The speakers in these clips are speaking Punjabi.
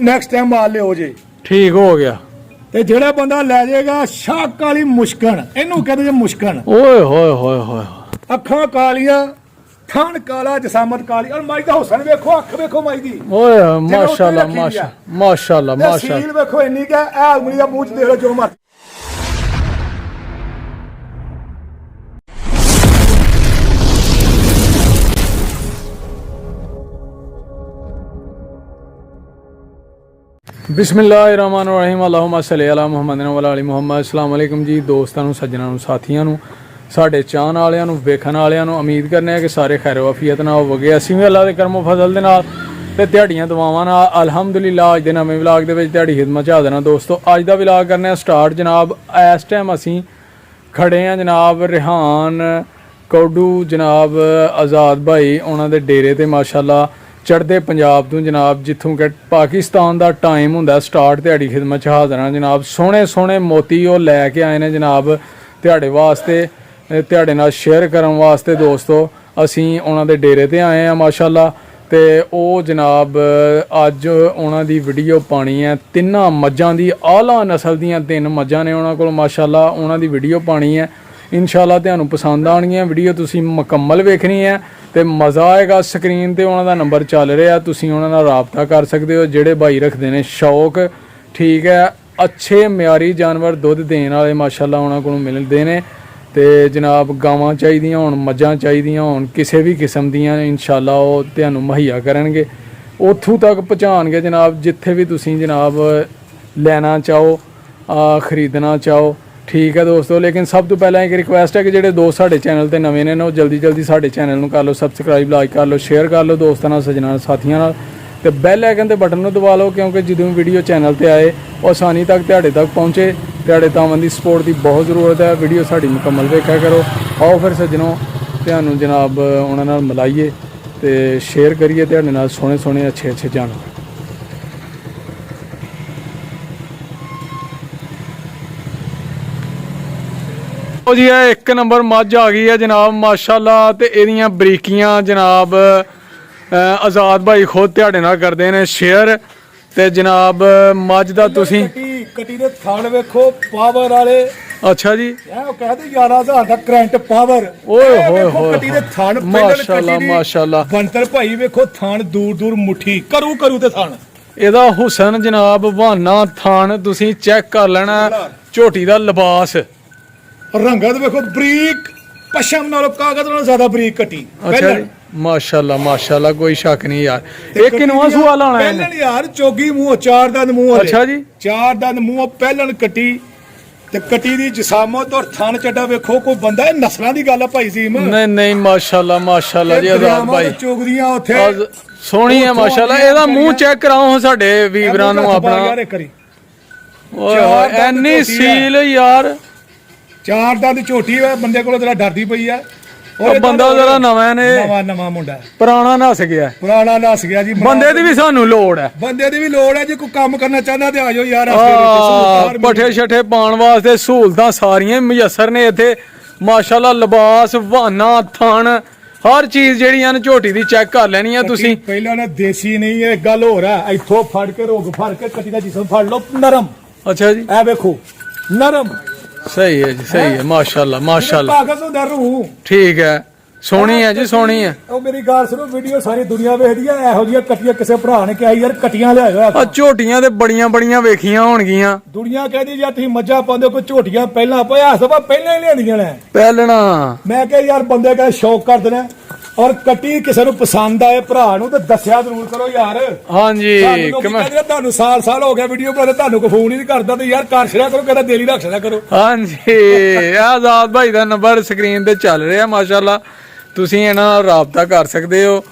ਨੈਕਸਟ ਟਾਈਮ ਮਾਲ ਲਿਓ ਜੇ। ਠੀਕ ਹੋ ਗਿਆ। ਤੇ ਜਿਹੜਾ ਬੰਦਾ ਲੈ ਜਾਏਗਾ ਸ਼ੱਕ ਵਾਲੀ ਮੁਸ਼ਕਣ, ਇਹਨੂੰ ਕਹਿੰਦੇ ਜੇ ਮੁਸ਼ਕਣ। ਓਏ ਹੋਏ ਹੋਏ ਹੋਏ, ਅੱਖਾਂ ਕਾਲੀਆਂ, ਥਣ ਕਾਲਾ, ਜਸਾਮਤ ਕਾਲੀ, ਔਰ ਮਾਈ ਦਾ ਹੁਸਨ ਵੇਖੋ, ਅੱਖ ਵੇਖੋ ਮਾਈ ਦੀ। ਓਏ ਮਾਸ਼ਾਅੱਲਾ ਮਾਸ਼ਾਅੱਲਾ ਮਾਸ਼ਾਅੱਲਾ ਮਾਸ਼ਾਅੱਲਾ। ਸੀਲ ਵੇਖੋ ਇੰਨੀ ਕਿ ਐ ਉਂਗਲੀ ਦਾ ਮੂੰਹ ਚ ਦੇਖ ਲਓ ਜੋ ਮਰ। ਬਿਸਮਿल्लाहिर्रहमानिर्रहीम अल्लाहुम्मा सल्ली अला मुहम्मद व अली मुहम्मद। अस्सलाम वालेकुम जी दोस्तों नूं, सज्जनां नूं, साथियां नूं, साडे चाहण वालियां नूं, वेखण वालियां नूं। उम्मीद करने कि सारे खैर वफीयत नाल होवोगे। असीं भी अल्लाह दे करमो फजल दे नाल ते तुहाडीआं दुआवां नाल अल्हम्दुलिल्लाह अज दे नवें व्लॉग दे विच तुहाडी खिदमत च हाज़र हां। दोस्तों अज दा व्लॉग करने स्टार्ट जनाब। इस टाइम असीं खड़े हां जनाब रिहान कौडू जनाब आज़ाद भाई उन्हां दे डेरे ते माशाअल्लाह चढ़ते पंजाब तो जनाब, जिथों कि पाकिस्तान का टाइम होंदा स्टार्ट। तुहाडी खिदमत च हाज़र हां जनाब। सोहणे सोहणे मोती वो लैके आए ने जनाब तुहाडे वास्ते, तुहाडे नाल शेयर करन वास्ते। दोस्तों असीं उन्हां दे डेरे ते आए हैं माशाअल्लाह। ते ओ जनाब अज उन्हां दी वीडियो पानी है। तिन्नां मज्जां दी आला नस्ल दीयां 3 मज्जां ने उन्हां कोल माशाअल्लाह। उन्हां दी वीडियो पानी है, इंशाअल्लाह तुहानूं पसंद आउणगीआं। वीडियो तुसीं मुकम्मल वेखनी है तो मज़ा आएगा। स्क्रीन पर उन्होंने नंबर चल रहा, तुसीं उन्हां नाल राबता कर सकते हो। जेड़े भाई रखते हैं शौक, ठीक है, अच्छे म्यारी जानवर दुध देने वाले माशाअल्लाह उन्हां कोलों मिलदे ने। ते जनाब गावां चाहिदियां होण, मज्जां चाहिदियां होण, किसी भी किस्म दियां इंशाअल्लाह वो तुहानूं मुहैया करनगे, उत्थों तक पहुँचाणगे जनाब जिथे भी तुसीं जनाब लैना चाहो, खरीदना चाहो, ठीक है दोस्तों। लेकिन सब तो पहला एक रिक्वेस्ट है कि जो दोस्त साढ़े चैनल पर नवे ने जल्दी जल्दी साढ़े चैनल में कर लो सबसक्राइब, लाइक कर लो, शेयर कर लो दोस्तों, सज्जनां साथियों नाल, ते बैल आइकन ते बटन नूं दबा लो, क्योंकि जो वीडियो चैनल पर आए वो आसानी तक तुहाडे तक पहुँचे। तुहाडे तावन दी सपोर्ट की बहुत ज़रूरत है। वीडियो साड़ी मुकम्मल वेखा करो। आओ फिर सज्जनों तुहानूं जनाब उन्हां नाल मिलाइए ते शेयर करिए तुहाडे नाल सोहणे सोहणे अच्छे अच्छे जानवर। जी एक नंबर मझ आ गई है जनाब माशाअल्लाह। ते एदियां बरीकियां जनाब आज़ाद भाई खुद तुहाडे नाल करदे ने शेयर। ते जनाब मझ दा तुसीं कटी दे थान वेखो पावर वाले। अच्छा जी, वो कहते 11,000 दा करंट पावर। ओए होए होए कटी दे थान माशाअल्लाह माशाअल्लाह। बनतर भाई वेखो थान दूर दूर मुट्ठी करू करू ते थान। एदा हुसन जनाब बहाना थान तुसीं चेक कर लेना। झोटी दा लिबास, रंगत वेखो बरीक, पशम नालों कागज नालों ज्यादा बरीक कटी। अच्छा जी माशाअल्लाह माशाअल्लाह, कोई शक नहीं यार। एक किनवा सवाल आना है पहलन यार चोगी मुंह, 4 दंद मुंह। अच्छा जी 4 दंद मुंह पहलन कटी ते कटी दी जसामत और थान चड्डा वेखो। कोई बंदा है नस्लां दी गल है भाई जी। नहीं नहीं माशाअल्लाह माशाअल्लाह जी आज़ाद भाई चोगदियां ओथे सोहनी है माशाअल्लाह। एदा मुंह चेक कराओ साडे वीरां नूं अपना। ओए एनी सील यार, 4 दंद झोटी है बंदे कोल जरा डरदी पई है। और बंदा जरा नवा ने, नवा मुंडा पुराना नस गया, पुराना नस गया जी। बंदे दी भी सानू लोड़ है, बंदे दी भी लोड़ है। जे कोई काम करना चाहना ते आ जाओ यार। पट्ठे शट्ठे पाउण वास्ते सहूलतां सारियां मुयसर ने इत्थे माशाअल्लाह। लिबास, बहाना, थन, हर चीज जेहड़ी है झोटी दी चेक कर लेनी है तुसीं। पहला ना देसी नहीं है गल हो रहा है। इथों फड़ के रोग फड़ के कटी दा जिस्म फड़ लो नरम। अच्छा जी ए वेखो नरम, सही है जी सही है माशाअल्लाह माशाअल्लाह। ताकत होंदा रूह, ठीक है, सोहनी है जी सोहनी है। ओ मेरी गल सुनो, वीडियो सारी दुनिया वेखदी है। एहो जिहियां कटियां किसे भरा ने कि यार कटियां लिआओ। आ झोटियां ते बड़ियां बड़ियां वेखियां होणगियां। दुनिया कहदी यार तुसीं मज्जां पांदे कोई झोटियां पहला पाया सब पहले ही लिआंदियां ने पहलना। मैं कह यार बंदे का शौक करदे ने। और कटी किसी नूं पसंद आए भरा नूं ते दस्सिया जरूर करो यार। हाँ जी तुहानूं साल साल हो गया वीडियो बनाते, तुहानूं कोई फोन ही नहीं करदा ते यार कर छड़िया करो, कहदा दिल ही रख छड़िया करो। हाँ जी आज़ाद भाई दा नंबर स्क्रीन ते चल रहा माशाअल्लाह। तुसीं इन्हां नाल राबता कर सकते हो।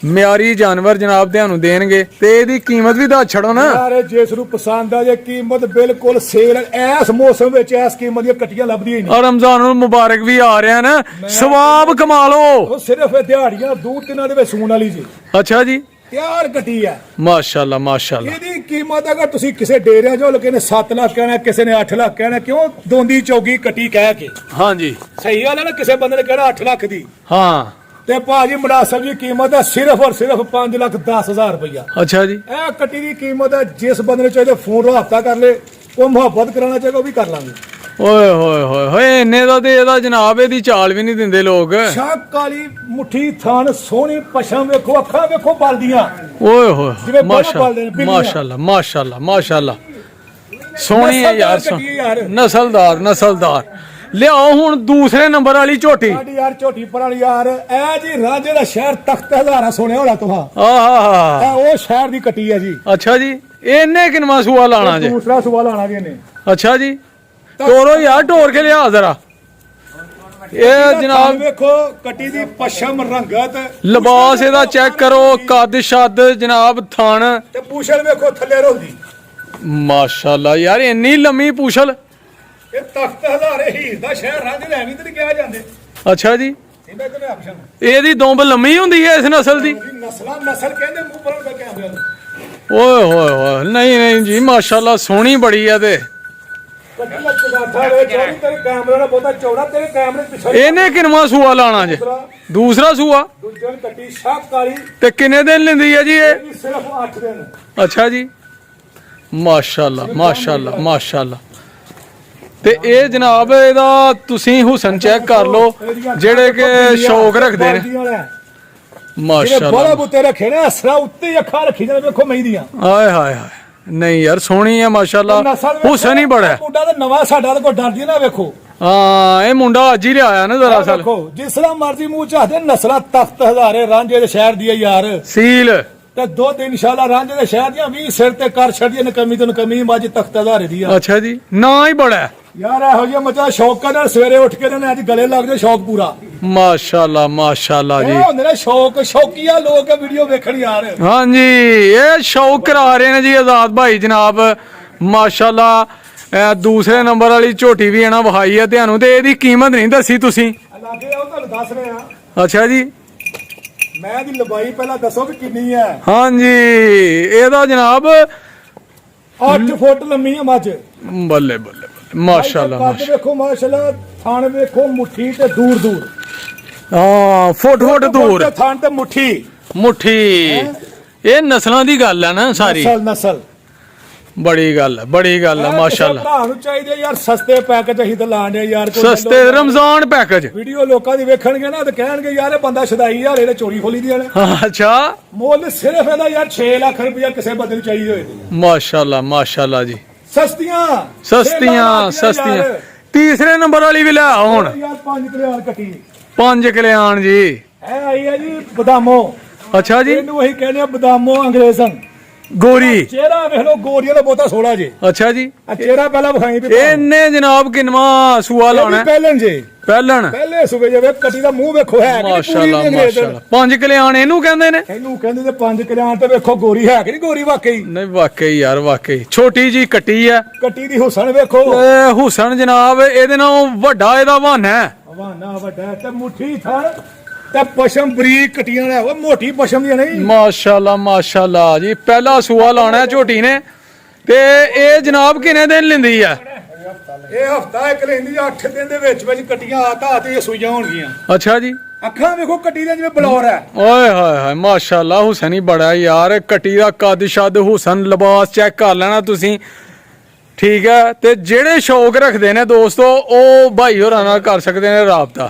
म्यारी जानवर जनाब तुहानूं देणगे ते इहदी कीमत भी दस छड़ो ना यार। जिस नूं पसंद आ जे कीमत बिल्कुल सेल। इस मौसम विच इस कीमत दी कटियां लभदियां ही नहीं। और रमजानुल मुबारक भी आ रहा है ना, सवाब कमा लो। सिर्फ दिहाड़ियां 2-3 दे विच सूण वाली जी। अच्छा जी तैयार कटी है माशाअल्लाह माशाअल्लाह। ਇਹਦੀ ਕੀਮਤ ਅਗਰ ਤੁਸੀਂ ਕਿਸੇ ਡੇਰਿਆਂ ਜੋ ਲੋਕਾਂ ਨੇ 7 ਲੱਖ ਕਹਿਣਾ, ਕਿਸੇ ਨੇ 8 ਲੱਖ ਕਹਿਣਾ, ਕਿਉਂ ਦੋਂਦੀ ਚੌਗੀ ਕੱਟੀ ਕਹਿ ਕੇ। हाँ जी ਸਹੀ ਗੱਲ ਹੈ ਨਾ। ਕਿਸੇ ਬੰਦੇ ਨੇ ਕਹਿਣਾ 8 ਲੱਖ ਦੀ, हाँ ਤੇ ਭਾਜੀ ਮੜਾਸਲ ਦੀ ਕੀਮਤ ਹੈ ਸਿਰਫ ਔਰ ਸਿਰਫ 5,10,000 ਰੁਪਇਆ। ਅੱਛਾ ਜੀ, ਇਹ ਕੱਟੀ ਦੀ ਕੀਮਤ ਹੈ, ਜਿਸ ਬੰਦੇ ਨੂੰ ਚਾਹੀਦਾ ਫੋਨ ਰਾਬਤਾ ਕਰ ਲੈ, ਉਹ ਮੁਹੱਬਤ ਕਰਾਉਣਾ ਚਾਹੇਗਾ ਉਹ ਵੀ ਕਰ ਲਾਂਗੇ। ਓਏ ਹੋਏ ਹੋਏ ਹੋਏ, ਇੰਨੇ ਦਾ ਤੇ ਇਹਦਾ ਜਨਾਬ ਇਹਦੀ ਚਾਲ ਵੀ ਨਹੀਂ ਦਿੰਦੇ ਲੋਕ। ਸ਼ਾਹ ਕਾਲੀ ਮੁੱਠੀ ਥਾਨ ਸੋਹਣੀ ਪਛਮ ਵੇਖੋ, ਅੱਖਾਂ ਵੇਖੋ ਬਲਦੀਆਂ। ਓਏ ਹੋਏ ਜਿਵੇਂ ਬਾਹਰੋਂ ਮਾਸ਼ਾਅੱਲਾ ਬਲਦੇ ਨੇ ਬਿੱਲੀਆਂ। ਮਾਸ਼ਾਅੱਲਾ ਮਾਸ਼ਾਅੱਲਾ ਮਾਸ਼ਾਅੱਲਾ, ਸੋਹਣੀ ਹੈ ਯਾਰ, ਨਸਲਦਾਰ ਕੱਟੀ ਯਾਰ। ਨਸਲਦਾਰ ਨਸਲਦਾਰ। ਲਿਆਓ ਹੁਣ ਦੂਸਰੇ ਨੰਬਰ ਵਾਲੀ ਝੋਟੀ। ਸਾਡੀ ਯਾਰ ਝੋਟੀ ਪਰਾਲੀ ਯਾਰ, ਇਹ ਜੀ ਰਾਜੇ ਦਾ ਸ਼ਹਿਰ ਤਖਤ ਹਜ਼ਾਰਾ ਸੁਣਿਆ ਹੋਣਾ ਤੁਹਾਂ। ਆਹਾ, ਇਹ ਉਹ ਸ਼ਹਿਰ ਦੀ ਕੱਟੀ ਹੈ ਜੀ। ਅੱਛਾ ਜੀ, ਇਹਨੇ ਕਿੰਨਾ ਸੂਆ ਲਾਣਾ ਜੇ? ਦੂਸਰਾ ਸਵਾਲ ਆਣਾ ਜੀ ਇਹਨੇ। ਅੱਛਾ ਜੀ, ਤੋਰੋ ਯਾਰ, ਟੋਰ ਕੇ ਲਿਆ ਜ਼ਰਾ। ਇਹ ਜਨਾਬ ਵੇਖੋ ਕੱਟੀ ਦੀ ਪਛਮ ਰੰਗਤ, ਲਿਬਾਸ ਇਹਦਾ ਚੈੱਕ ਕਰੋ, ਕੱਦ ਛੱਦ ਜਨਾਬ, ਥਣ, ਤੇ ਪੂਛਲ ਵੇਖੋ ਥੱਲੇ ਰੋਂਦੀ। ਮਾਸ਼ਾਅੱਲਾ ਯਾਰ, ਇੰਨੀ ਲੰਮੀ ਪੂਛਲ। ਇਹ ਤਖਤ ਹਜ਼ਾਰੇ ਹੀਰ ਦਾ ਸ਼ਹਿਰ ਰਾਜੇ ਦਾ ਐਵੇਂ ਤੇ ਨਹੀਂ ਕਿਹਾ ਜਾਂਦੇ। ਅੱਛਾ ਜੀ, ਇਹਦਾ ਕਿਵੇਂ ਆਪਸ਼ਨ ਇਹਦੀ ਦੁੰਬ ਲੰਮੀ ਹੁੰਦੀ ਹੈ ਇਸ ਨਸਲ ਦੀ? ਨਸਲਾਂ ਨਸਲ ਕਹਿੰਦੇ ਮੂੰਹ ਪਰੋਂ ਦਾ ਕਹਿੰਦੇ ਹਨ। ਓਏ ਹੋਏ ਹੋਏ, ਨਹੀਂ ਨਹੀਂ ਜੀ, ਮਾਸ਼ਾਅੱਲਾ ਸੋਹਣੀ ਬੜੀ ਆ। ਤੇ ਕੱਟੀ ਦਾ ਚਗਾਠਾ ਵੇ ਚੋਰੀ, ਤੇਰੇ ਕੈਮਰੇ ਨਾਲ ਬਹੁਤਾ ਚੌੜਾ, ਤੇਰੇ ਕੈਮਰੇ ਪਿੱਛੇ ਇਹਨੇ ਕਿੰਨਾ ਸੂਆ ਲਾਣਾ ਜੇ? ਦੂਸਰਾ ਸੂਆ। ਦੂਜੇ ਨੂੰ ਕੱਟੀ ਸ਼ਾਹ ਕਾਲੀ, ਤੇ ਕਿੰਨੇ ਦਿਨ ਲੈਂਦੀ ਹੈ ਜੀ ਇਹ? ਇਹਦੀ ਸਿਰਫ 8 ਦਿਨ। ਅੱਛਾ ਜੀ, ਮਾਸ਼ਾਅੱਲਾ ਮਾਸ਼ਾਅੱਲਾ ਮਾਸ਼ਾਅੱਲਾ। ਤੇ ਇਹ ਜਨਾਬ ਇਹਦਾ ਤੁਸੀਂ ਹੁਸਨ ਚੈੱਕ ਕਰ ਲਓ, ਜਿਹੜੇ ਕਿ ਸ਼ੌਕ ਰੱਖਦੇ ਨੇ। ਜਿਹੜੇ ਮਾਸ਼ਾਅੱਲਾ, ਬੜਾ ਬੁੱਤੇ ਰੱਖੇ ਨੇ, ਅਸਰਾ ਉੱਤੇ ਹੀ ਅੱਖਾਂ ਰੱਖੀ ਜਾਂਦੇ ਵੇਖੋ ਮਈ ਦੀਆਂ। ਆਏ ਹਾਏ ਹਾਏ, ਨਹੀਂ ਯਾਰ ਸੋਹਣੀ ਹੈ ਮਾਸ਼ਾਅੱਲਾ, ਹੁਸਨ ਹੀ ਬੜਾ ਹੈ। ਮੁੰਡਾ ਤੇ ਨਵਾਂ ਸਾਡਾ ਤੇ ਕੋਈ ਡਰਦੀ ਨਾ ਵੇਖੋ। ਹਾਂ, ਇਹ ਮੁੰਡਾ ਅੱਜ ਹੀ ਲਿਆਇਆ ਨਾ ਦਰਅਸਲ। ਵੇਖੋ ਜਿਸ ਤਰ੍ਹਾਂ ਮਰਜ਼ੀ ਮੂੰਹ ਚਾਹਦੇ, ਨਸਲਾਂ ਤਖਤ ਹਜ਼ਾਰੇ ਰਾਂਝੇ ਦੇ ਸ਼ਹਿਰ ਦੀ ਹੈ ਯਾਰ। ਸੀਲ ਤੇ ਦੋ ਦਿਨ ਇਨਸ਼ਾਅੱਲਾ ਰਾਂਝੇ ਦੇ ਸ਼ਹਿਰ ਦੀਆਂ 20 ਸਿਰ ਤੇ ਕਰ ਛੱਡੀਆਂ ਨਕਮੀ ਤੋਂ ਨਕਮੀ ਮੱਝ ਤਖਤ ਹਜ਼ਾਰੇ ਦੀ ਆ। ਅੱਛਾ ਜੀ, ਨਾ ਹੀ ਬੜਾ ਹੈ। ਯਾਰ ਇਹੋ ਜਿਹਾ ਮਚਾ ਸ਼ੌਕ ਨਾਲ ਸਵੇਰੇ ਉੱਠ ਕੇ ਨੇ ਅੱਜ ਗਲੇ ਲੱਗ ਜਾ ਸ਼ੌਕ ਪੂਰਾ। ਮਾਸ਼ਾਅੱਲਾ ਮਾਸ਼ਾਅੱਲਾ ਜੀ। ਇਹ ਹੁੰਦੇ ਨੇ ਸ਼ੌਕ, ਸ਼ੌਕੀਆ ਲੋਕ ਵੀਡੀਓ ਵੇਖਣ ਯਾਰ। ਹਾਂਜੀ, ਇਹ ਸ਼ੌਕ ਕਰਾ ਰਹੇ ਨੇ ਜੀ ਆਜ਼ਾਦ ਭਾਈ ਜਨਾਬ, ਮਾਸ਼ਾਅੱਲਾ। ਇਹ ਦੂਸਰੇ ਨੰਬਰ ਵਾਲੀ ਝੋਟੀ ਵੀ ਇਹਨਾਂ ਵਹਾਈ ਹੈ ਤੁਹਾਨੂੰ, ਤੇ ਇਹਦੀ ਕੀਮਤ ਨਹੀਂ ਦੱਸੀ ਤੁਸੀਂ। ਲਾਗੇ ਉਹ ਤੁਹਾਨੂੰ ਦੱਸ ਰਹੇ ਆ। ਅੱਛਾ ਜੀ, ਮੈਂ ਇਹਦੀ ਲੰਬਾਈ ਪਹਿਲਾਂ ਦੱਸੋ ਵੀ ਕਿੰਨੀ ਹੈ। ਹਾਂਜੀ, ਇਹਦਾ ਜਨਾਬ 8 ਫੁੱਟ ਲੰਮੀ ਹੈ ਮੱਝ। ਬੱਲੇ ਬੱਲੇ ਮਾਸ਼ਾਅੱਲਾ ਕੱਦ ਵੇਖੋ ਮਾਸ਼ਾਅੱਲਾ, ਥਣ ਵੇਖੋ ਮੁੱਠੀ ਤੇ ਦੂਰ ਦੂਰ। ਹਾਂ, ਫੁੱਟ ਦੂਰ ਥਣ ਤੇ ਮੁੱਠੀ ਮੁੱਠੀ। ਇਹ ਨਸਲਾਂ ਦੀ ਗੱਲ ਹੈ ਨਾ ਸਾਰੀ, ਨਸਲ ਬੜੀ ਗੱਲ ਹੈ, ਬੜੀ ਗੱਲ ਹੈ ਮਾਸ਼ਾਅੱਲਾ। ਭਰਾ ਨੂੰ ਚਾਹੀਦੇ ਯਾਰ ਸਸਤੇ ਪੈਕੇਜ ਅਸੀਂ ਤਾਂ ਲਾਣ ਦੇ ਯਾਰ। ਸਸਤੇ ਰਮਜ਼ਾਨ ਪੈਕੇਜ ਵੀਡੀਓ ਲੋਕਾਂ ਦੀ ਵੇਖਣਗੇ ਨਾ ਤੇ ਕਹਿਣਗੇ ਯਾਰ ਇਹ ਬੰਦਾ ਸ਼ਦਾਈ ਯਾਰ, ਇਹਨੇ ਚੋਰੀ ਖੋਲੀ ਦੀਆਂ ਨੇ। ਅੱਛਾ, ਮੁੱਲ ਸਿਰਫ ਇਹਦਾ ਯਾਰ 6 ਲੱਖ ਰੁਪਇਆ ਕਿਸੇ ਬੰਦੇ ਨੂੰ ਚਾਹੀਦੇ ਹੋਏ। ਮਾਸ਼ਾਅੱਲਾ ਮਾਸ਼ਾਅੱਲਾ ਜੀ, ਸਸਤੀਆਂ ਸਸਤੀਆਂ ਸਸਤੀਆਂ। ਤੀਸਰੇ ਨੰਬਰ ਵਾਲੀ ਵੀ ਲੈ ਆਓ ਹੁਣ। ਯਾਰ 5 ਕਿਲਿਆਣ ਕੱਟੀ 5 ਕਲਿਆਣ ਜੀ। ਇਹ ਆਈ ਹੈ ਜੀ ਬਦਾਮੋ। ਅੱਛਾ ਜੀ, ਇਹਨੂੰ ਅਸੀਂ ਕਹਿੰਦੇ ਆ ਬਦਾਮੋ ਅੰਗਰੇਜ਼ਨ। ਗੋਰੀ। ਚਿਹਰਾ ਵੇਖ ਲਓ, ਗੋਰੀਆਂ ਦਾ ਬਹੁਤਾ ਸੋਹਣਾ ਜੇ। ਅੱਛਾ ਜੀ, ਆ ਚਿਹਰਾ ਪਹਿਲਾਂ ਵਿਖਾਈ ਵੀ ਇਹਨੇ ਜਨਾਬ ਕਿੰਨਾ ਸੂਆ ਲਾਉਣਾ ਹੈ? ਪਹਿਲਣ ਜੇ, ਪਹਿਲਣ। ਪਹਿਲੇ ਸੂਬੇ ਜੇ ਕੱਟੀ ਦਾ ਮੂੰਹ ਵੇਖੋ, ਹੈ ਕਿ ਨਹੀਂ ਪੂਰੀ ਮਾਸ਼ਾਅੱਲਾ ਅੰਗਰੇਜ਼ਨ। ਮਾਸ਼ਾਅੱਲਾ। 5 ਕਲਿਆਣ ਇਹਨੂੰ ਕਹਿੰਦੇ ਨੇ? ਇਹਨੂੰ ਕਹਿੰਦੇ ਤੇ 5 ਕਿਲਿਆਣ ਤੇ ਵੇਖੋ ਗੋਰੀ ਹੈ ਕਿ ਨਹੀਂ ਗੋਰੀ ਵਾਕਈ। ਨਹੀਂ ਵਾਕਈ ਯਾਰ, ਵਾਕਈ ਛੋਟੀ ਜੀ ਕੱਟੀ ਹੈ। ਕੱਟੀ ਦੀ ਹੁਸਨ ਵੇਖੋ। ਇਹ ਹੁਸਨ ਜਨਾਬ ਇਹਦੇ ਨਾਲੋਂ ਵੱਡਾ ਇਹਦਾ ਬਹਾਨਾ ਹੈ। ਹਵਾਨਾ ਵੱਡਾ ਤੇ ਮੁੱਠੀ ਥਣ ਤੇ ਪਸ਼ਮ ਬਰੀਕ ਕਟੀਆਂ ਨੇ, ਉਹ ਮੋਟੀ ਪਸ਼ਮ ਦੀਆਂ ਨਹੀਂ। ਮਾਸ਼ਾਅੱਲਾ ਮਾਸ਼ਾਅੱਲਾ ਜੀ, ਪਹਿਲਾ ਸੂਆ ਲਾਉਣਾ ਝੋਟੀ ਨੇ। ਤੇ ਇਹ ਜਨਾਬ ਕਿੰਨੇ ਦਿਨ ਲੈਂਦੀ ਆ? ਇਹ ਹਫਤਾ ਇੱਕ ਲੈਂਦੀ 8 ਦਿਨ ਦੇ ਵਿੱਚ ਕਟੀਆਂ ਆ ਤੇ ਇਹ ਸੂਈਆਂ ਹੋਣਗੀਆਂ। ਅੱਛਾ ਜੀ, ਅੱਖਾਂ ਵੇਖੋ ਕੱਟੀ ਦੇ ਜਿਵੇਂ ਬਲੌਰ ਹੈ। ਓਏ ਹਾਏ ਹਾਏ, ਮਾਸ਼ਾਅੱਲਾ ਹੁਸਨ ਹੀ ਬੜਾ ਯਾਰ। ਕੱਟੀ ਦਾ ਕੱਦ ਛੱਦ, ਹੁਸਨ, ਲਿਬਾਸ ਚੈੱਕ ਕਰ ਲੈਣਾ ਤੁਸੀਂ, ਠੀਕ ਹੈ। ਤੇ ਜਿਹੜੇ ਸ਼ੌਕ ਰੱਖਦੇ ਨੇ ਦੋਸਤੋ, ਉਹ ਭਾਈ ਹੋਰਾਂ ਨਾਲ ਕਰ ਸਕਦੇ ਨੇ ਰਾਬਤਾ।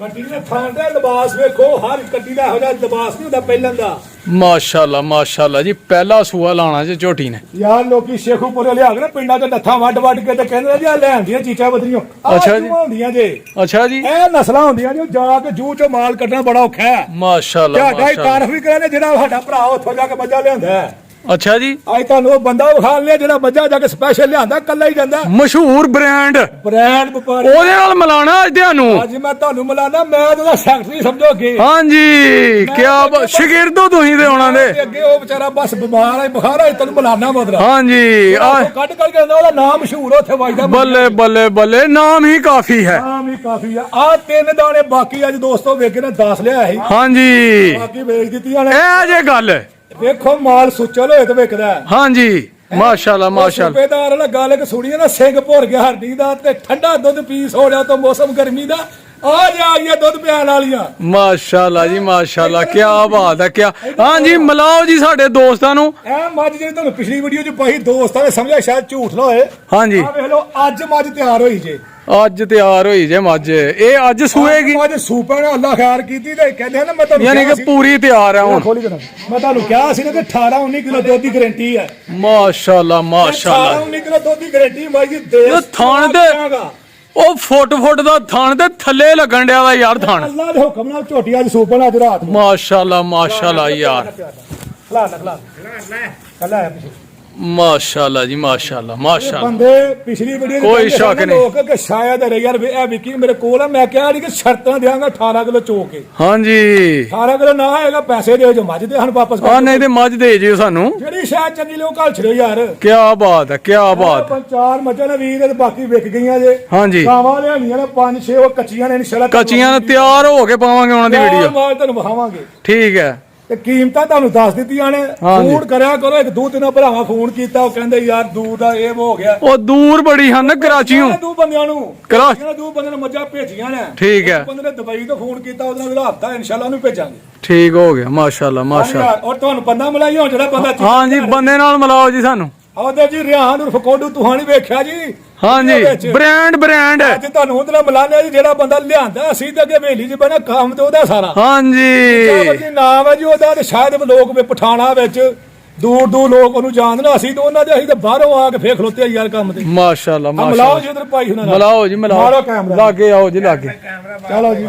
ਕੱਟੀ ਦੇ ਥਾਂ ਦਾ ਲਿਬਾਸ ਵੇਖੋ, ਹਰ ਕੱਟੀ ਦਾ ਇਹੋ ਜਿਹਾ ਲਿਬਾਸ ਨਹੀਂ ਹੁੰਦਾ ਪਹਿਲਾਂ ਦਾ। ਮਾਸ਼ਾਅੱਲਾ ਮਾਸ਼ਾਅੱਲਾ ਜੀ, ਪਹਿਲਾ ਸੂਆ ਲਾਣਾ ਜੇ ਝੋਟੀ ਨੇ। ਯਾਰ ਲੋਕੀ ਸ਼ੇਖੂਪੁਰੇ ਲਿਆ ਕੇ ਨਾ ਪਿੰਡਾਂ 'ਚ ਨੱਥਾਂ ਵੱਢ ਕੇ ਤੇ ਕਹਿੰਦੇ ਜੀ ਆ ਲੈਂਦੀਆਂ ਚੀਚਾ ਬਦਰੀਆਂ। ਅੱਛਾ ਜੀ, ਹੁੰਦੀਆਂ ਜੇ। ਅੱਛਾ ਜੀ, ਇਹ ਨਸਲਾਂ ਹੁੰਦੀਆਂ ਜੀ, ਜਾ ਕੇ ਜੂ ਚੋਂ ਮਾਲ ਕੱਢਣਾ ਬੜਾ ਔਖਾ ਹੈ। ਮਾਸ਼ਾਅੱਲਾ ਤੁਹਾਡਾ ਹੀ ਮਾਸ਼ਾਅੱਲਾ। ਤਾਰਫ ਵੀ ਕਰਾਂਗੇ, ਜਿਹੜਾ ਸਾਡਾ ਭਰਾ ਉੱਥੋਂ ਜਾ ਕੇ ਮੱਝਾਂ ਲਿਆਂਦਾ ਹੈ। ਅੱਛਾ ਜੀ, ਅੱਜ ਤੁਹਾਨੂੰ ਉਹ ਬੰਦਾ ਵਿਖਾ ਲਿਆ ਜਿਹੜਾ ਮੱਝਾਂ ਜਾ ਕੇ ਸਪੈਸ਼ਲ ਲਿਆਂਦਾ, ਕੱਲਾ ਹੀ ਜਾਂਦਾ। ਮਸ਼ਹੂਰ ਬ੍ਰਾਂਡ, ਬ੍ਰਾਂਡ ਵਪਾਰੀ। ਉਹਦੇ ਨਾਲ ਮਿਲਾਣਾ ਅੱਜ ਤੁਹਾਨੂੰ। ਅੱਜ ਮੈਂ ਤੁਹਾਨੂੰ ਮਿਲਾਣਾ, ਮੈਂ ਉਹਦਾ ਸੈਕਟਰੀ ਸਮਝੋਗੇ। ਹਾਂਜੀ, ਕਿਆ ਸ਼ਾਗਿਰਦੋ ਤੁਸੀਂ ਤੇ ਉਹਨਾਂ ਦੇ। ਅੱਗੇ ਉਹ ਵਿਚਾਰਾ ਬਸ ਬਿਮਾਰ ਹੈ, ਬੁਖਾਰ ਹੈ, ਤੈਨੂੰ ਮਿਲਾਣਾ ਮਤਲਬ। ਹਾਂਜੀ, ਕੱਢ ਕੇ ਆਉਂਦਾ, ਉਹਦਾ ਨਾਮ ਮਸ਼ਹੂਰ ਉੱਥੇ ਵੱਜਦਾ। ਬੱਲੇ ਬੱਲੇ ਬੱਲੇ, ਨਾਮ ਹੀ ਕਾਫੀ ਹੈ। ਨਾਮ ਹੀ ਕਾਫੀ ਆ। ਆ 3 ਦਾਣੇ ਬਾਕੀ ਅੱਜ ਦੋਸਤੋ ਵੇਖੇ ਨੇ 10 ਲਿਆ ਸੀ, ਹਾਂਜੀ, ਬਾਕੀ ਵੇਚ ਦਿੱਤੀਆਂ ਨੇ। ਇਹ ਜੇ ਗੱਲ ਹੈ। ਵੇਖੋ ਮਾਲ ਸੁੱਚਲ ਹੋਏ ਤੇ ਵਿਕਦਾ। ਹਾਂਜੀ, ਮਾਸ਼ਾਅੱਲਾ ਮਾਸ਼ਾਅੱਲਾ। ਸੂਬੇਦਾਰ ਵਾਲਾ ਗੱਲ ਕਿ ਸੁਣੀਏ ਨਾ, ਸਿੰਘ ਭੁਰ ਗਿਆ ਹਰਦੀ ਦਾ ਤੇ ਠੰਡਾ ਦੁੱਧ ਪੀਸ ਹੋ ਰਿਹਾ ਤੋਂ ਮੌਸਮ ਗਰਮੀ ਦਾ ਆ ਗਈਆਂ ਦੁੱਧ ਪਿਆਣ ਵਾਲੀਆਂ। ਮਾਸ਼ਾਅੱਲਾ ਜੀ ਮਾਸ਼ਾਅੱਲਾ, ਕੀ ਬਾਤ ਹੈ ਕਿਆ। ਹਾਂਜੀ ਮਿਲਾਓ ਜੀ ਸਾਡੇ ਦੋਸਤਾਂ ਨੂੰ। ਇਹ ਮੱਝ ਜਿਹੜੀ ਤੁਹਾਨੂੰ ਪਿਛਲੀ ਵੀਡੀਓ 'ਚ ਪਾਈ, ਦੋਸਤਾਂ ਨੇ ਸਮਝਿਆ ਸ਼ਾਇਦ ਝੂਠ ਨਾ ਹੋਏ। ਹਾਂਜੀ ਆ ਵੇਖ ਲਓ, ਅੱਜ ਮੱਝ ਤਿਆਰ ਹੋਈ ਜੇ। ਅੱਜ ਤਿਆਰ ਹੋਈ ਜੇ ਮੱਝ, ਇਹ ਅੱਜ ਸੂਏਗੀ। ਮੱਝ ਸੂਪਾਂ ਨੇ ਅੱਲਾ ਖੈਰ ਕੀਤੀ ਤੇ ਕਹਿੰਦੇ ਨਾ, ਮੈਂ ਤੁਹਾਨੂੰ ਯਾਨੀ ਕਿ ਪੂਰੀ ਤਿਆਰ ਹੈ ਹੁਣ। ਖੋਲੀ ਮੈਂ ਤੁਹਾਨੂੰ ਕਿਹਾ ਸੀ ਨਾ ਕਿ 18-19 ਕਿਲੋ ਦੁੱਧ ਦੀ ਗਾਰੰਟੀ ਹੈ। ਮਾਸ਼ਾਅੱਲਾ ਮਾਸ਼ਾਅੱਲਾ, 18-19 ਕਿਲੋ ਦੁੱਧ ਦੀ ਗਾਰੰਟੀ ਮੱਝ ਦੀ ਦੇ। ਇਹ ਥਣ ਤੇ ਉਹ ਫੁੱਟ ਦਾ ਥਣ ਤੇ ਥੱਲੇ ਲੱਗਣ ਡਿਆ ਵਾ ਯਾਰ ਥਣ। ਅੱਲਾ ਦੇ ਹੁਕਮ ਨਾਲ ਝੋਟੀ ਅੱਜ ਸੂਪਾਂ ਅੱਜ ਰਾਤ ਨੂੰ। ਮਾਸ਼ਾਅੱਲਾ ਮਾਸ਼ਾਅੱਲਾ ਯਾਰ, ਮਾਸ਼ਾਅੱਲਾ ਜੀ ਮਾਸ਼ਾਅੱਲਾ ਮਾਸ਼ਾਅੱਲਾ। ਬੰਦੇ ਪਿਛਲੀ ਵੀਡੀਓ ਕੋਈ ਸ਼ੱਕ ਨਹੀਂ ਲੋਕ ਕਿ ਸ਼ਾਇਦ ਯਾਰ ਇਹ ਵਿਕੀ ਮੇਰੇ ਕੋਲ ਆ, ਮੈਂ ਕਿਹਾ ਨਹੀਂ ਕਿ ਸ਼ਰਤਾਂ ਦਿਆਂਗਾ 18 ਕਿਲੋ ਚੋ ਕੇ। ਹਾਂਜੀ 18 ਕਿਲੋ ਨਾ ਆਏਗਾ ਪੈਸੇ ਦਿਓ ਜੋ ਮੱਝ ਦੇ ਹਨ ਵਾਪਸ ਆ, ਨਹੀਂ ਤੇ ਮੱਝ ਦੇ ਜਿਓ ਸਾਨੂੰ। ਜਿਹੜੀ ਸ਼ਾਇਦ ਚੰਗੀ ਲੋਕ ਘਲ ਛੜੋ ਯਾਰ। ਕੀ ਬਾਤ ਹੈ ਕੀ ਬਾਤ ਹੈ। ਚਾਰ ਮੱਝਾਂ ਨੇ 20 ਤੇ ਬਾਕੀ ਵਿਕ ਗਈਆਂ ਜੇ। ਹਾਂਜੀ ਗਾਵਾਂ ਲਿਆਣੀਆਂ ਨੇ 5-6, ਉਹ ਕੱਚੀਆਂ ਨੇ ਇਨਸ਼ਾਅੱਲਾ। ਕੱਚੀਆਂ ਨੇ ਤਿਆਰ ਹੋ ਕੇ ਪਾਵਾਂਗੇ ਉਹਨਾਂ ਦੀ ਵੀਡੀਓ। ਮਾਲ ਤੁਹਾਨੂੰ ਵਿਖਾਵਾਂਗੇ। ਠੀਕ ਹੈ, ਤੇ ਕੀਮਤਾਂ ਤੁਹਾਨੂੰ ਦੱਸ ਦਿੱਤੀਆਂ ਨੇ। ਫੋਨ ਕਰਿਆ ਕਰੋ, ਇੱਕ ਦੋ ਤਿੰਨ ਭਰਾਵਾਂ ਫੋਨ ਕੀਤਾ, ਉਹ ਕਹਿੰਦੇ ਯਾਰ ਦੂਰ ਦਾ ਇਹ ਹੋ ਗਿਆ। ਉਹ ਦੂਰ ਬੜੀ ਹਨ ਕਰਾਚੀੋਂ। ਦੋ ਬੰਦਿਆਂ ਨੂੰ ਦੋ ਬੰਦਿਆਂ ਨੂੰ ਮੱਝਾਂ ਭੇਜੀਆਂ ਨੇ। ਠੀਕ ਹੈ, ਬੰਦੇ ਨੇ ਦੁਬਈ ਤੋਂ ਫੋਨ ਕੀਤਾ, ਉਹਦਾ ਵੀ ਹਫਤਾ ਇਨਸ਼ਾਅੱਲਾ ਉਹਨੂੰ ਭੇਜਾਂਗੇ। ਠੀਕ ਹੋ ਗਿਆ ਮਾਸ਼ਾਅੱਲਾ ਮਾਸ਼ਾਅੱਲਾ। ਔਰ ਤੁਹਾਨੂੰ ਬੰਦਾ ਮਿਲਾਈ ਹੋ ਜਿਹੜਾ ਬੰਦਾ। ਹਾਂਜੀ ਬੰਦੇ ਨਾਲ ਮਿਲਾਓ ਜੀ ਸਾਨੂੰ। ਆਉਦੇ ਜੀ ਰਿਹਾਨ ਉਰਫ ਕੋਡੂ ਤੁਹਾਨੀ ਵੇਖਿਆ ਜੀ। ਹਾਂਜੀ ਬ੍ਰਾਂਡ ਅੱਜ ਤੁਹਾਨੂੰ ਉਹਦੇ ਮਿਲਾਨੇ ਜੀ, ਜਿਹੜਾ ਬੰਦਾ ਲਿਆਂਦਾ ਅਸੀਂ ਤੇ ਅੱਗੇ ਹਵੇਲੀ 'ਚ ਬਣਾ ਕੰਮ ਤੇ ਉਹਦਾ ਸਾਰਾ। ਹਾਂਜੀ ਨਾਮ ਹੈ ਜੀ ਉਹਦਾ, ਤੇ ਸ਼ਾਇਦ ਲੋਕ ਵੀ ਪਠਾਣਾ ਵਿੱਚ ਦੂਰ ਲੋਕ ਉਹਨੂੰ ਜਾਣਦੇ ਨੇ। ਅਸੀਂ ਤਾਂ ਉਹਨਾਂ ਦੇ, ਅਸੀਂ ਤਾਂ ਬਾਹਰੋਂ ਆ ਕੇ ਫੇਰ ਖਲੋਤੇ ਯਾਰ ਕੰਮ ਤੇ। ਮਾਸ਼ਾਅੱਲਾ ਮਿਲਾਓ ਮਾਸ਼ਾਅੱਲਾ ਜੀ ਉਧਰ ਭਾਈ ਹੁਣਾਂ ਨਾਲ। ਮਿਲਾਓ ਜੀ ਮਿਲਾਓ, ਲਾਗੇ ਆਓ ਜੀ ਲਾਗੇ। ਚਲੋ ਜੀ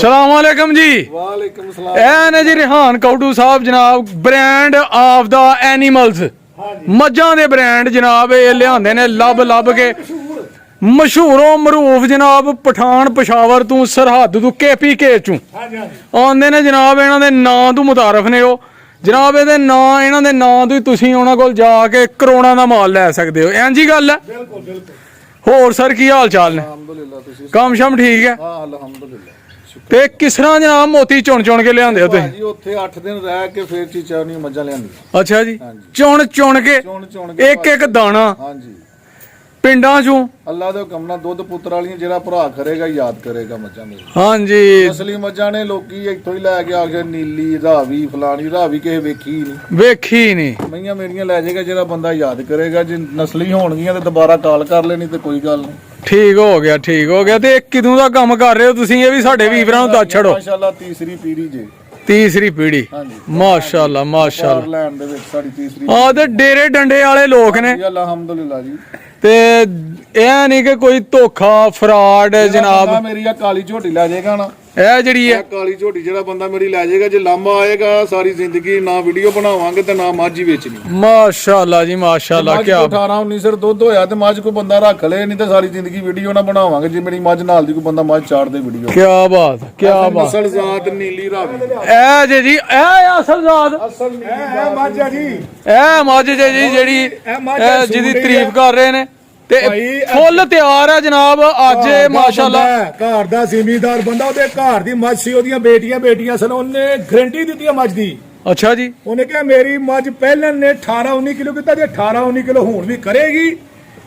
ਸਲਾਮ ਵਾਲੇਕਮ ਜੀ। ਵਾਲੇਕਮ ਸਲਾਮ। ਇਹ ਨੇ ਜੀ ਰਿਹਾਨ ਕੌਡੂ ਸਾਹਿਬ ਜਨਾਬ, ਬ੍ਰਾਂਡ ਆਫ ਦਾ ਐਨੀਮਲਸ, ਮੱਝਾਂ ਦੇ ਬ੍ਰਾਂਡ ਜਨਾਬ। ਇਹ ਲਿਆਂਦੇ ਨੇ ਲੱਭ ਕੇ ਮਸ਼ਹੂਰੋਂ ਮਰੂਫ ਜਨਾਬ, ਪਠਾਨ ਪਸ਼ਾਵਰ ਤੋਂ, ਸਰਹੱਦ ਤੋਂ, KPK ਚੋਂ ਆਉਂਦੇ ਨੇ ਜਨਾਬ। ਇਹਨਾਂ ਦੇ ਨਾਂ ਤੋਂ ਮੁਤਾਰਫ ਨੇ ਉਹ ਜਨਾਬ। ਇਹਦੇ ਨਾਂ, ਇਹਨਾਂ ਦੇ ਨਾਂ ਤੋਂ ਹੀ ਤੁਸੀਂ ਉਹਨਾਂ ਕੋਲ ਜਾ ਕੇ ਕਰੋੜਾਂ ਦਾ ਮਾਲ ਲੈ ਸਕਦੇ ਹੋ। ਇੰਜ ਹੀ ਗੱਲ ਹੈ। ਬਿਲਕੁਲ ਬਿਲਕੁਲ। ਹੋਰ ਸਰ ਕੀ ਹਾਲ ਚਾਲ ਨੇ? ਅਲਹਮਦੁਲਿਲਾ। ਤੁਸੀਂ? ਕੰਮ ਸ਼ਮ ਠੀਕ ਹੈ? ਹਾਂ ਅਲਹਮਦੁਲਿਲਾ। ਤੇ ਕਿਸ ਤਰ੍ਹਾਂ ਜਨਾਬ ਮੋਤੀ ਚੁਣ ਕੇ ਲਿਆਂਦੇ ਹੋ ਤੁਸੀਂ? ਜੀ ਉੱਥੇ 8 ਦਿਨ ਰਹਿ ਕੇ ਫਿਰ ਚੀਚਾ ਨਹੀਂ ਮੱਝਾਂ ਲਿਆਂਦੀਆਂ। ਅੱਛਾ ਜੀ, ਚੁਣ ਕੇ ਚੁਣ ਕੇ ਇੱਕ ਦਾਣਾ। ਹਾਂਜੀ ਪਿੰਡਾਂ ਚੋਂ ਅੱਲਾ ਦੇ ਹੁਕਮ ਨਾਲ ਦੁੱਧ ਪੁੱਤਰ ਵਾਲੀਆਂ ਜਿਹੜਾ ਭਰਾ ਕਰੇਗਾ ਯਾਦ ਕਰੇਗਾ ਮੱਝਾਂ ਮੇਰੀ। ਹਾਂਜੀ ਅਸਲੀ ਮੱਝਾਂ ਨੇ ਲੋਕੀ ਇੱਥੋਂ ਹੀ ਲੈ ਕੇ ਆ ਕੇ ਨੀਲੀ ਰਾਵੀ ਫਲਾਣੀ ਰਾਵੀ ਕਿਸੇ ਵੇਖੀ ਨਹੀਂ, ਵੇਖੀ ਨਹੀਂ। ਮਈਆਂ ਮੇਰੀਆਂ ਲੈ ਜਾਏਗਾ ਜਿਹੜਾ ਬੰਦਾ ਯਾਦ ਕਰੇਗਾ। ਜੇ ਨਸਲੀ ਹੋਣਗੀਆਂ ਤੇ ਦੁਬਾਰਾ ਕਾਲ ਕਰ ਲੈਣੀ ਤੇ ਕੋਈ ਗੱਲ ਨਹੀਂ। ਠੀਕ ਹੋ ਗਿਆ ਠੀਕ ਹੋ ਗਿਆ। ਤੇ ਇਹ ਕਿਦੋਂ ਦਾ ਕੰਮ ਕਰ ਰਹੇ ਹੋ ਤੁਸੀਂ? ਇਹ ਵੀ ਸਾਡੇ ਵੀਰਾਂ ਨੂੰ ਦੱਸ ਛੜੋ। ਮਾਸ਼ਾਅੱਲਾ ਤੀਸਰੀ ਪੀੜੀ ਜੇ। ਤੀਸਰੀ ਪੀੜੀ। ਹਾਂਜੀ ਮਾਸ਼ਾਅੱਲਾ ਮਾਸ਼ਾਅੱਲਾ। ਲੈਣ ਦੇ ਵਿੱਚ ਸਾਡੀ ਤੀਸਰੀ। ਆ ਤੇ ਡੇਰੇ ਡੰਡੇ ਵਾਲੇ ਲੋਕ ਨੇ। ਅਲਹਮਦੁਲਿਲਾ ਜੀ। ਤੇ ਇਹ ਨਹੀਂ ਕਿ ਕੋਈ ਧੋਖਾ ਫਰਾਡ ਜਨਾਬ। ਮੇਰੀ ਆ ਕਾਲੀ ਝੋਟੀ ਲੈ ਜਾਏਗਾ ਨਾ, ਇਹ ਜਿਹੜੀ ਹੈ ਕਾਲੀ ਝੋਟੀ ਜਿਹੜਾ ਬੰਦਾ ਮੇਰੀ ਲੈ ਜਾਏਗਾ, ਜੇ ਲਾਂਬਾ ਆਏਗਾ ਸਾਰੀ ਜ਼ਿੰਦਗੀ ਨਾ ਵੀਡੀਓ ਬਣਾਵਾਂਗੇ ਤੇ ਨਾ ਮੱਝ ਹੀ ਵੇਚਣੀ। ਮਾਸ਼ਾਅੱਲਾ ਜੀ ਮਾਸ਼ਾਅੱਲਾ। ਕੀ 18-19 ਸਿਰ ਦੁੱਧ ਹੋਇਆ ਤੇ ਮੱਝ ਕੋਈ ਬੰਦਾ ਰੱਖ ਲੇ, ਨਹੀਂ ਤੇ ਸਾਰੀ ਜ਼ਿੰਦਗੀ ਵੀਡੀਓ ਨਾ ਬਣਾਵਾਂਗੇ। ਜੇ ਮੇਰੀ ਮੱਝ ਨਾਲ ਦੀ ਕੋਈ ਬੰਦਾ ਮੱਝ ਚਾੜ ਦੇ ਵੀਡੀਓ। ਕੀ ਬਾਤ ਕੀ ਬਾਤ। ਅਸਲ ਜ਼ਾਤ ਨੀਲੀ ਰਾਵੀ। ਇਹ ਜੇ ਜੀ ਇਹ ਅਸਲ ਜ਼ਾਤ। ਇਹ ਮੱਝ ਆ ਜੀ। ਇਹ ਮੱਝ ਜੇ ਜੀ ਜਿਹੜੀ ਇਹ ਜਿਹਦੀ ਤਾਰੀਫ ਕਰ ਰਹੇ ਨੇ ਤੇ ਫੁੱਲ ਤਿਆਰ ਹੈ ਜਨਾਬ ਅੱਜ ਮਾਸ਼ਾਅੱਲਾ। ਘਰ ਦਾ ਜ਼ਿਮੀਂਦਾਰ ਬੰਦਾ, ਉਹਦੇ ਘਰ ਦੀ ਮੱਝ ਸੀ, ਉਹਦੀਆਂ ਬੇਟੀਆਂ ਸਨ। ਉਹਨੇ ਗਾਰੰਟੀ ਦਿੱਤੀ ਮੱਝ ਦੀ। ਅੱਛਾ ਜੀ। ਉਹਨੇ ਕਿਹਾ ਮੇਰੀ ਮੱਝ ਪਹਿਲਾਂ ਨੇ 18-19 ਕਿਲੋ ਕੀਤਾ, ਜੇ 18-19 ਕਿਲੋ ਹੁਣ ਵੀ ਕਰੇਗੀ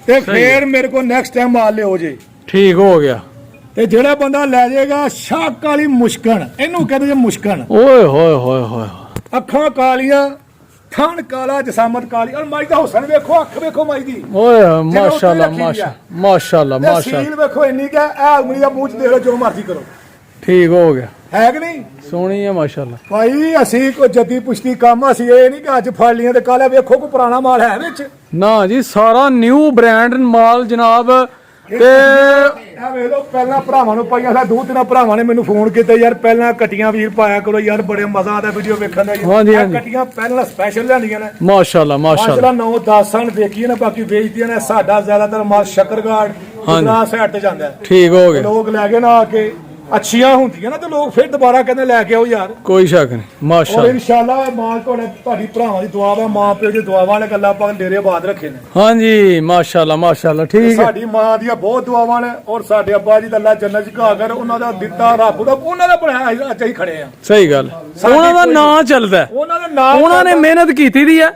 ਤੇ ਫੇਰ ਮੇਰੇ ਕੋਲ ਨੈਕਸਟ ਟਾਈਮ ਮਾਲ ਲਿਓ ਜੇ। ਠੀਕ ਹੋ ਗਿਆ। ਤੇ ਜਿਹੜਾ ਬੰਦਾ ਲੈ ਜਾਏਗਾ ਸ਼ੱਕ ਵਾਲੀ ਮੁਸ਼ਕਣ, ਇਹਨੂੰ ਕਹਿੰਦੇ ਜੇ ਮੁਸ਼ਕਣ। ਓਏ ਹੋਏ ਹੋਏ ਹੋਏ। ਅੱਖਾਂ ਕਾਲੀਆਂ, ਥਣ ਕਾਲਾ, ਜਸਾਮਤ ਕਾਲੀ, ਔਰ ਮਾਈ ਦਾ ਹੁਸਨ ਵੇਖੋ, ਅੱਖ ਵੇਖੋ ਮਾਈ ਦੀ। ਓਏ ਮਾਸ਼ਾਅੱਲਾ ਮਾਸ਼ਾਅੱਲਾ ਮਾਸ਼ਾਅੱਲਾ। ਸੀਲ ਵੇਖੋ ਇੰਨੀ ਕਿ ਇਹ ਉਂਗਲੀ ਦਾ ਮੂੰਹ ਚ ਦੇਖ ਲਓ, ਜੋ ਮਰਜ਼ੀ ਕਰੋ। ਠੀਕ ਹੋ ਗਿਆ। ਹੈ ਕਿ ਨਹੀਂ? ਸੋਹਣੀ ਹੈ ਮਾਸ਼ਾਅੱਲਾ। ਭਾਈ ਅਸੀਂ ਕੋਈ ਜੱਦੀ ਪੁਸ਼ਤੀ ਕੰਮ, ਅਸੀਂ ਇਹ ਨਹੀਂ ਕਿ ਅੱਜ ਫੜ ਲੀਆਂ ਤੇ ਕਾਲਾ। ਵੇਖੋ ਕੋਈ ਪੁਰਾਣਾ ਮਾਲ ਹੈ ਵਿੱਚ? ਨਾ ਜੀ, ਸਾਰਾ ਨਿਊ ਬ੍ਰਾਂਡ ਮਾਲ ਜਨਾਬ। ਤੇ ਇਹ ਵੇਖ ਲਓ, ਪਹਿਲਾਂ ਭਰਾਵਾਂ ਨੂੰ ਪਾਈਆਂ ਸੀ, ਦੋ ਤਿੰਨ ਭਰਾਵਾਂ ਨੇ ਮੈਨੂੰ ਫੋਨ ਕੀਤਾ ਯਾਰ ਪਹਿਲਾਂ ਕਟੀਆਂ ਵੀਰ ਪਾਇਆ ਕਰੋ ਯਾਰ, ਬੜੇ ਮਜ਼ਾ ਆਉਂਦਾ ਵੀਡੀਓ ਵੇਖਣ ਦਾ। ਹਾਂਜੀ ਹਾਂਜੀ। ਕਟੀਆਂ ਪਹਿਲਾਂ ਸਪੈਸ਼ਲ ਲਿਆਂਦੀਆਂ ਨੇ ਮਾਸ਼ਾਅੱਲਾ ਮਾਸ਼ਾਅੱਲਾ। 9-10 ਸਾਲ ਦੇਖੀਏ ਨਾ, ਬਾਕੀ ਵੇਚਦੀਆਂ ਨੇ। ਸਾਡਾ ਜ਼ਿਆਦਾਤਰ ਮਾਲ ਸ਼ਕਰਗਾਰਡ ਗੁਜਰਾਤ ਸਾਈਡ ਤੇ ਜਾਂਦਾ ਹੈ। ਠੀਕ ਹੋ ਗਿਆ। ਲੋਕ ਲੈ ਕੇ ਨਾ ਆ ਕੇ ਅੱਛੀਆਂ ਹੁੰਦੀਆਂ ਨਾ ਤੇ ਲੋਕ ਫਿਰ ਦੁਬਾਰਾ ਕਹਿੰਦੇ ਲੈ ਕੇ ਆਓ ਯਾਰ। ਕੋਈ ਸ਼ੱਕ ਨਹੀਂ ਔਰ ਮਾਸ਼ਾਅੱਲਾ। ਇਨਸ਼ਾਅੱਲਾ ਮਾਲ ਤੁਹਾਡੀ ਭਰਾਵਾਂ ਦੀ ਦੁਆ ਵਾ, ਮਾਂ ਪਿਓ ਦੀ ਦੁਆਵਾਂ ਵਾਲੇ ਗੱਲਾਂ ਆਪਾਂ ਡੇਰੇ ਆਬਾਦ ਰੱਖੇ ਨੇ। ਹਾਂਜੀ ਮਾਸ਼ਾਅੱਲਾ ਮਾਸ਼ਾਅੱਲਾ। ਠੀਕ ਹੈ। ਸਾਡੀ ਮਾਂ ਦੀਆਂ ਬਹੁਤ ਦੁਆਵਾਂ ਨੇ, ਔਰ ਸਾਡੇ ਅੱਬਾ ਜੀ ਦਾ ਅੱਲਾ ਜੰਨਤ ਚ ਘਾ ਕਰ, ਉਹਨਾਂ ਦਾ ਦਿੱਤਾ ਰੱਬ ਦਾ, ਉਹਨਾਂ ਦਾ ਬਣਾਇਆ ਅੱਜ ਅਸੀਂ ਖੜੇ ਆ। ਸਹੀ ਗੱਲ। ਉਹਨਾਂ ਦਾ ਨਾਂ ਚੱਲਦਾ, ਉਹਨਾਂ ਦੇ ਨਾਮ, ਉਹਨਾਂ ਨੇ ਮਿਹਨਤ ਕੀਤੀ ਦੀ ਹੈ,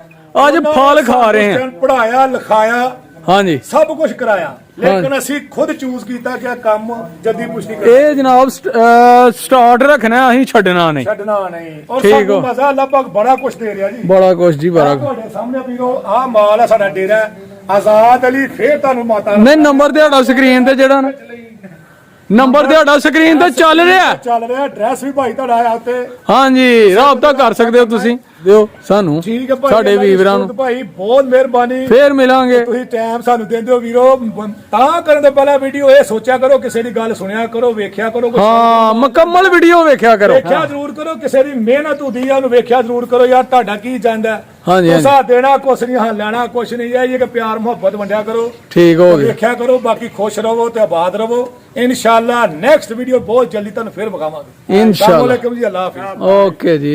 ਅੱਜ ਫਲ ਖਾ ਰਹੇ ਆ। ਪੜਾਇਆ ਲਿਖਾਇਆ, ਹਾਂਜੀ ਸਭ ਕੁਝ ਕਰਾਇਆ, ਲੇਕਿਨ ਅਸੀਂ ਖੁਦ ਚੂਜ਼ ਕੀਤਾ ਕਿ ਇਹ ਕੰਮ ਜਲਦੀ ਪੁਸ਼ਟੀ ਕਰ ਇਹ ਜਨਾਬ ਸਟਾਰਟ ਰੱਖਣਾ, ਅਸੀਂ ਛੱਡਣਾ ਨਹੀਂ, ਛੱਡਣਾ ਨਹੀਂ। ਔਰ ਠੀਕ ਸਾਨੂੰ ਹੋ। ਮਜ਼ਾ ਲਗਭਗ ਬੜਾ ਕੁਝ ਦੇ ਰਿਹਾ ਜੀ। ਬੜਾ ਕੁਛ ਜੀ, ਬੜਾ ਕੁਛ। ਤੁਹਾਡੇ ਸਾਹਮਣੇ ਵੀਰੋ ਆਹ ਮਾਲ ਹੈ ਸਾਡਾ ਡੇਰਾ ਹੈ। ਆਜ਼ਾਦ ਅਲੀ ਫੇਰ ਤੁਹਾਨੂੰ ਮਾਤਾ ਨਹੀਂ ਨੰਬਰ ਤੁਹਾਡਾ ਸਕਰੀਨ ਤੇ ਜਿਹੜਾ ਨਾ ਨੰਬਰ ਤੁਹਾਡਾ ਸਕਰੀਨ ਤੇ ਚੱਲ ਰਿਹਾ। ਚੱਲ ਰਿਹਾ, ਐਡਰੈਸ ਵੀ ਭਾਈ ਤੁਹਾਡਾ ਆ ਉੱਤੇ। ਹਾਂਜੀ ਰਾਬਤਾ ਕਰ ਸਕਦੇ ਹੋ ਤੁਸੀਂ, ਦਿਓ ਸਾਨੂੰ ਠੀਕ ਹੈ ਭਾਈ, ਸਾਡੇ ਵੀਰਾਂ ਨੂੰ। ਭਾਈ ਬਹੁਤ ਮਿਹਰਬਾਨੀ, ਫੇਰ ਮਿਲਾਂਗੇ। ਤੁਸੀਂ ਟਾਈਮ ਸਾਨੂੰ ਦਿੰਦੇ ਹੋ ਵੀਰੋ। ਤਾਂ ਕਰਨ ਤੋਂ ਪਹਿਲਾਂ ਵੀਡੀਓ ਇਹ ਸੋਚਿਆ ਕਰੋ, ਕਿਸੇ ਦੀ ਗੱਲ ਸੁਣਿਆ ਕਰੋ, ਵੇਖਿਆ ਕਰੋ, ਹਾਂ ਮੁਕੰਮਲ ਵੀਡੀਓ ਵੇਖਿਆ ਕਰੋ। ਵੇਖਿਆ ਜ਼ਰੂਰ ਕਰੋ, ਕਿਸੇ ਦੀ ਮਿਹਨਤ ਹੁੰਦੀ ਆ ਉਹਨੂੰ ਵੇਖਿਆ ਜ਼ਰੂਰ ਕਰੋ ਯਾਰ, ਤੁਹਾਡਾ ਕੀ ਜਾਂਦਾ। ਹਾਂਜੀ, ਹਾਂਜੀ। ਤੁਸਾਂ ਦੇਣਾ ਕੁਛ ਨਹੀਂ, ਹਾਂ ਲੈਣਾ ਕੁਛ ਨਹੀਂ। ਇਹ ਕਿ ਪਿਆਰ ਮੁਹੱਬਤ ਵੰਡਿਆ ਕਰੋ, ਠੀਕ ਹੋ ਗਿਆ। ਵੇਖਿਆ ਕਰੋ। ਬਾਕੀ ਖੁਸ਼ ਰਹੋ ਤੇ ਆਬਾਦ ਰਹੋ। ਇਨਸ਼ਾਅੱਲਾ ਨੈਕਸਟ ਵੀਡੀਓ ਬਹੁਤ ਜਲਦੀ ਤੁਹਾਨੂੰ ਫਿਰ ਵਿਖਾਵਾਂਗੇ। ਇਨਸ਼ਾਅੱਲਾ। अस्सलाम वालेकुम जी, अल्लाह हाफिज़। ਓਕੇ ਜੀ।